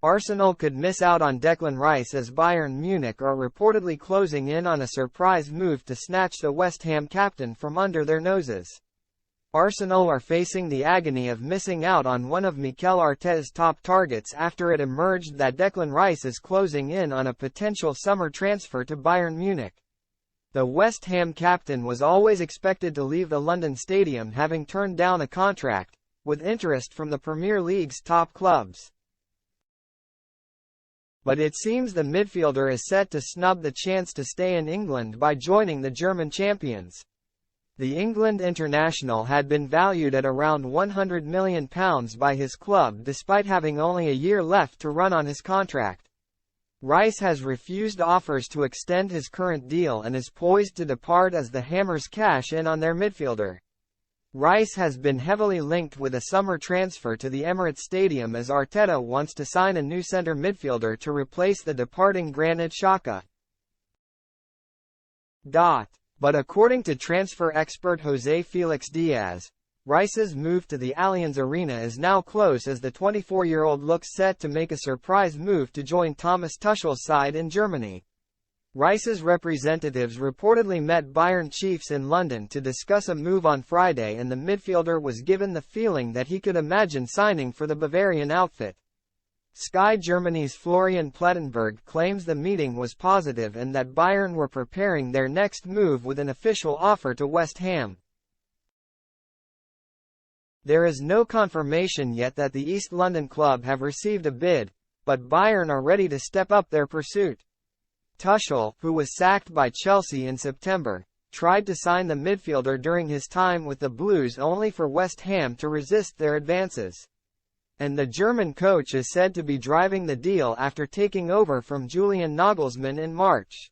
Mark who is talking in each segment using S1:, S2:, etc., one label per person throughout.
S1: Arsenal could miss out on Declan Rice as Bayern Munich are reportedly closing in on a surprise move to snatch the West Ham captain from under their noses. Arsenal are facing the agony of missing out on one of Mikel Arteta's top targets after it emerged that Declan Rice is closing in on a potential summer transfer to Bayern Munich. The West Ham captain was always expected to leave the London stadium, having turned down a contract, with interest from the Premier League's top clubs. But it seems the midfielder is set to snub the chance to stay in England by joining the German champions. The England international had been valued at around £100 million by his club despite having only a year left to run on his contract. Rice has refused offers to extend his current deal and is poised to depart as the Hammers cash in on their midfielder. Rice has been heavily linked with a summer transfer to the Emirates Stadium as Arteta wants to sign a new centre midfielder to replace the departing Granit Xhaka. But according to transfer expert Jose Felix Diaz, Rice's move to the Allianz Arena is now close as the 24-year-old looks set to make a surprise move to join Thomas Tuchel's side in Germany. Rice's representatives reportedly met Bayern chiefs in London to discuss a move on Friday, and the midfielder was given the feeling that he could imagine signing for the Bavarian outfit. Sky Germany's Florian Plettenberg claims the meeting was positive and that Bayern were preparing their next move with an official offer to West Ham. There is no confirmation yet that the East London club have received a bid, but Bayern are ready to step up their pursuit. Tuchel, who was sacked by Chelsea in September, tried to sign the midfielder during his time with the Blues only for West Ham to resist their advances. And the German coach is said to be driving the deal after taking over from Julian Nagelsmann in March.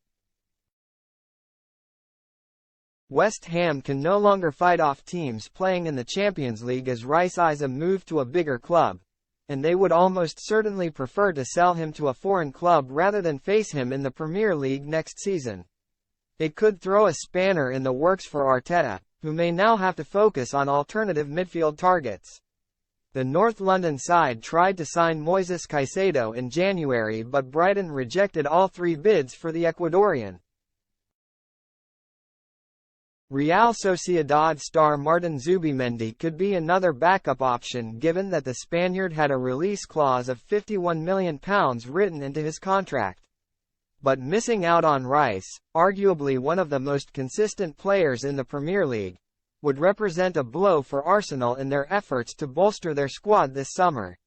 S1: West Ham can no longer fight off teams playing in the Champions League as Rice eyes a move to a bigger club, and they would almost certainly prefer to sell him to a foreign club rather than face him in the Premier League next season. It could throw a spanner in the works for Arteta, who may now have to focus on alternative midfield targets. The North London side tried to sign Moises Caicedo in January, but Brighton rejected all three bids for the Ecuadorian. Real Sociedad star Martin Zubimendi could be another backup option given that the Spaniard had a release clause of £51 million written into his contract. But missing out on Rice, arguably one of the most consistent players in the Premier League, would represent a blow for Arsenal in their efforts to bolster their squad this summer.